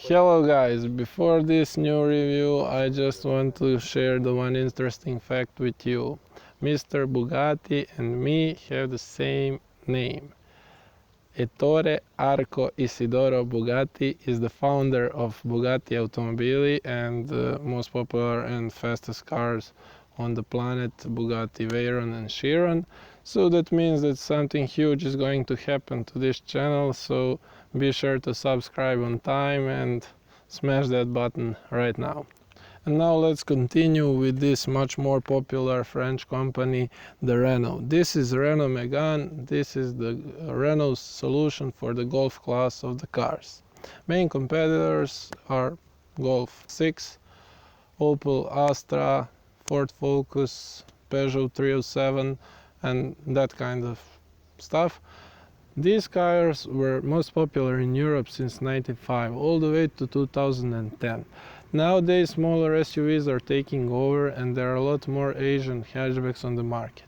Hello guys, before this new review I just want to share the one interesting fact with you. Mr. Bugatti and me have the same name. Ettore Arco Isidoro Bugatti is the founder of Bugatti Automobili and the most popular and fastest cars on the planet, Bugatti Veyron and Chiron. So that means that something huge is going to happen to this channel, so be sure to subscribe on time and smash that button right now. And now let's continue with this much more popular French company, the Renault. This is Renault Megane. This is the Renault solution for the Golf class of the cars. Main competitors are Golf 6, Opel Astra, Ford Focus, Peugeot 307 and that kind of stuff. These cars were most popular in Europe since 1995 all the way to 2010. Nowadays smaller SUVs are taking over and there are a lot more Asian hatchbacks on the market.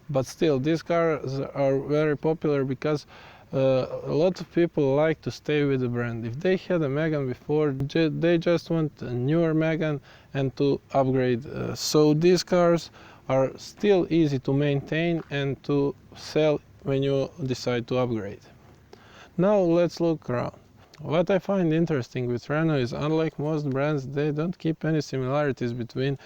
But still, these cars are very popular because a lot of people like to stay with the brand. If they had a Megane before, they just want a newer Megane and to upgrade. So these cars are still easy to maintain and to sell when you decide to upgrade. Now let's look around. What I find interesting with Renault is, unlike most brands, they don't keep any similarities between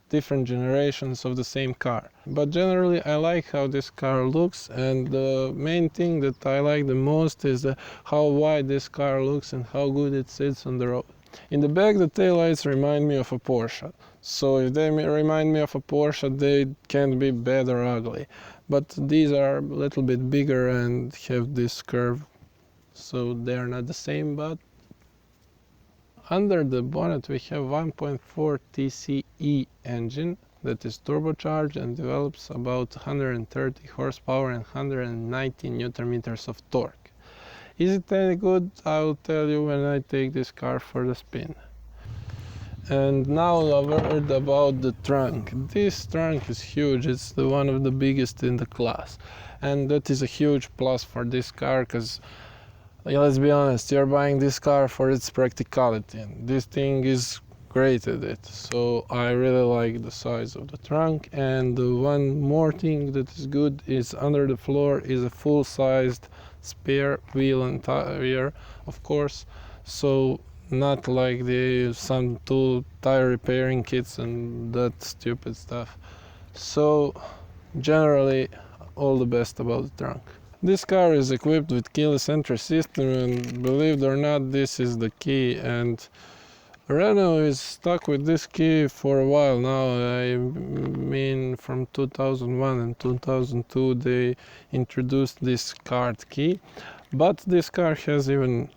different generations of the same car. But generally I like how this car looks, and the main thing that I like the most is how wide this car looks and how good it sits on the road. In the back the taillights remind me of a Porsche. So if they remind me of a Porsche, they can't be bad or ugly. But these are a little bit bigger and have this curve, so they are not the same. But under the bonnet we have 1.4 tce engine that is turbocharged and develops about 130 horsepower and 190 newton meters of torque. Is it any good? I will tell you when I take this car for the spin. And now a word about the trunk. This trunk is huge, it's one of the biggest in the class. And that is a huge plus for this car because, let's be honest, you're buying this car for its practicality. And this thing is great at it. So I really like the size of the trunk. And one more thing that is good is under the floor is a full-sized spare wheel and tire, of course. So not like some tire repairing kits and that stupid stuff. So generally all the best about the trunk. This car is equipped with keyless entry system, and believe it or not, this is the key, and Renault is stuck with this key for a while now. I mean, from 2001 and 2002 they introduced this card key, but this car has even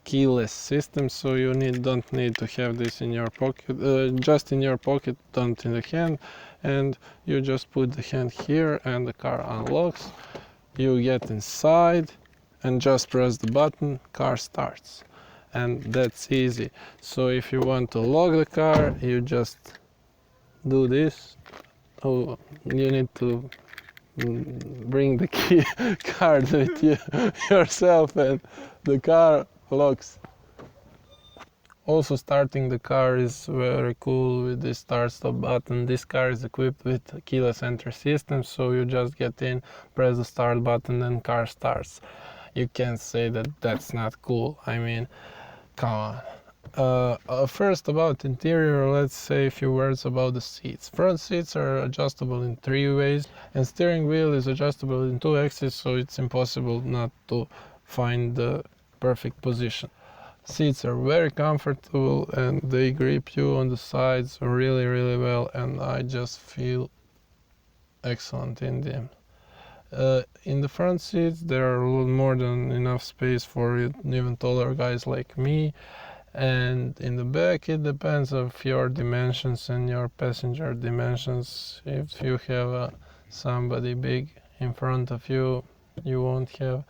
keyless system, so you don't need to have this in your pocket, just in your pocket, don't in the hand, and you just put the hand here and the car unlocks. You get inside and just press the button, car starts, and that's easy. So if you want to lock the car, you just do this. Oh, you need to bring the key card with you yourself and the car locks. Also, starting the car is very cool with this start-stop button. This car is equipped with a keyless entry system, so you just get in, press the start button, and car starts. You can't say that that's not cool. I mean, come on. First about interior, let's say a few words about the seats. Front seats are adjustable in 3 ways, and steering wheel is adjustable in 2 axes, so it's impossible not to find the perfect position. Seats are very comfortable and they grip you on the sides really well, and I just feel excellent in them. In the front seats there are a little more than enough space for even taller guys like me, and in the back it depends on your dimensions and your passenger dimensions. If you have somebody big in front of you, you won't have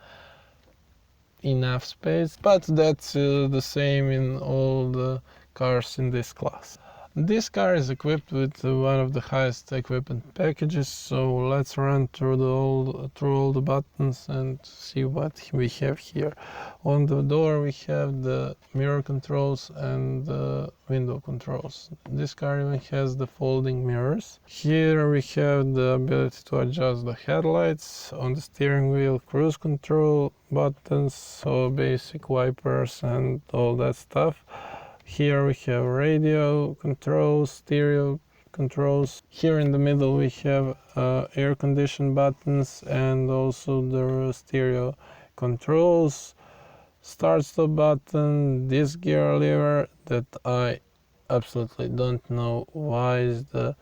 enough space, but that's the same in all the cars in this class. This car is equipped with one of the highest equipment packages, so let's run through all the buttons and see what we have here. On the door we have the mirror controls and the window controls. This car even has the folding mirrors. Here we have the ability to adjust the headlights. On the steering wheel, cruise control buttons, so basic wipers and all that stuff. Here we have radio controls, stereo controls. Here in the middle we have air condition buttons and also the stereo controls. Start stop button, this gear lever that I absolutely don't know why is the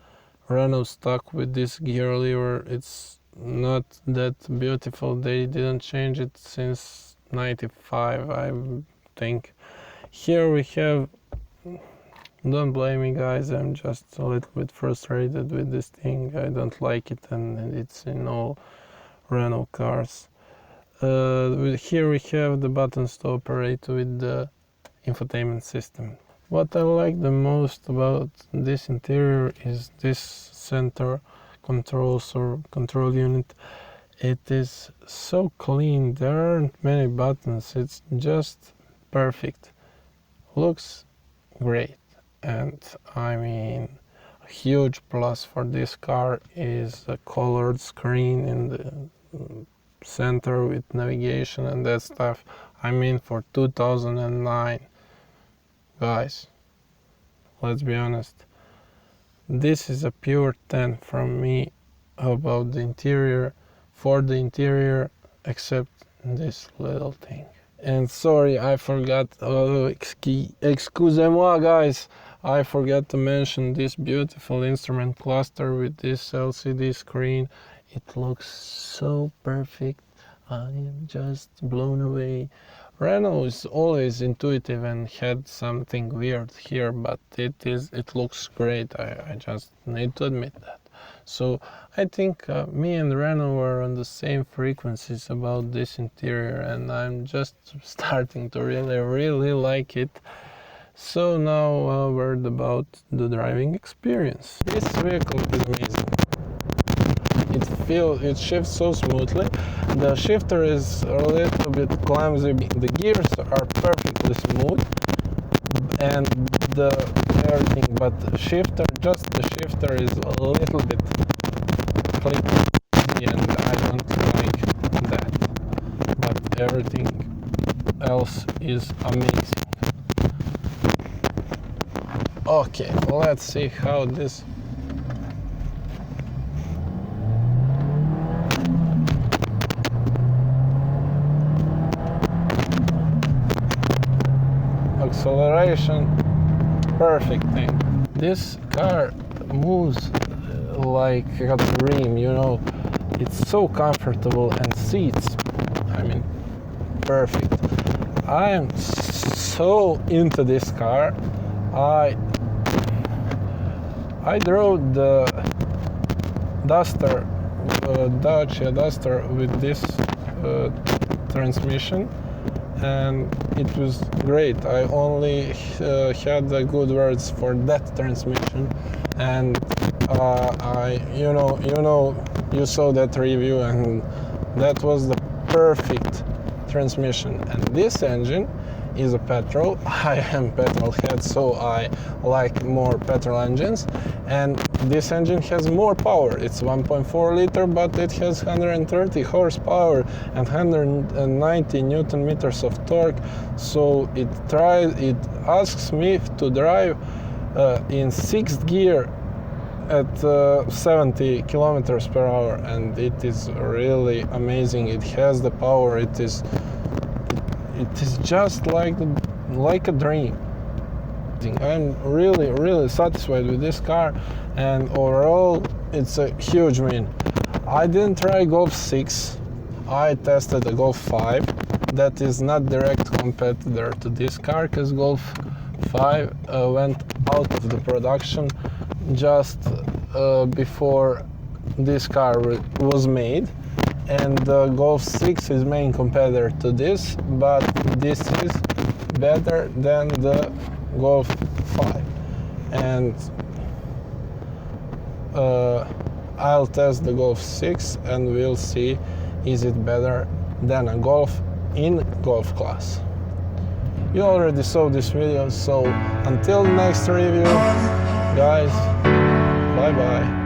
Renault stuck with this gear lever. It's not that beautiful. They didn't change it since 95, I think. Here we have, don't blame me guys, I'm just a little bit frustrated with this thing. I don't like it, and it's in all Renault cars. Here we have the buttons to operate with the infotainment system. What I like the most about this interior is this center controls or control unit. It is so clean, there aren't many buttons, it's just perfect. Looks great, and I mean, a huge plus for this car is a colored screen in the center with navigation and that stuff. I mean, for 2009, guys, let's be honest, this is a pure 10 from me about the interior, for the interior, except this little thing. And sorry, I forgot, excusez-moi guys, I forgot to mention this beautiful instrument cluster with this LCD screen. It looks so perfect, I am just blown away. Renault is always intuitive and had something weird here, but it looks great, I just need to admit that. So I think me and Renault were on the same frequencies about this interior, and I'm just starting to really like it. So now a word about the driving experience. This vehicle is amazing. It shifts so smoothly. The shifter is a little bit clumsy. The gears are perfectly smooth, and everything, but the shifter is a little bit clicky, and I don't like that. But everything else is amazing. Okay, let's see how this acceleration, perfect thing. This car moves like a dream, you know. It's so comfortable, and seats, I mean, perfect. I am so into this car. I drove the Duster, Dacia Duster with this transmission, and it was great. I only had the good words for that transmission, and you saw that review, and that was the perfect transmission. And this engine is a petrol. I am petrol head, so I like more petrol engines, and this engine has more power. It's 1.4 liter, but it has 130 horsepower and 190 newton meters of torque. So it asks me to drive in sixth gear at 70 kilometers per hour, and it is really amazing. It has the power. It is just like a dream. I'm really satisfied with this car, and overall it's a huge win. I didn't try Golf 6. I tested the Golf 5. That is not direct competitor to this car, because Golf 5 went out of the production just before this car was made, and the Golf 6 is main competitor to this, but this is better than the Golf 5. and I'll test the Golf 6 and we'll see is it better than a Golf in Golf class. You already saw this video, so until next review, guys, bye bye.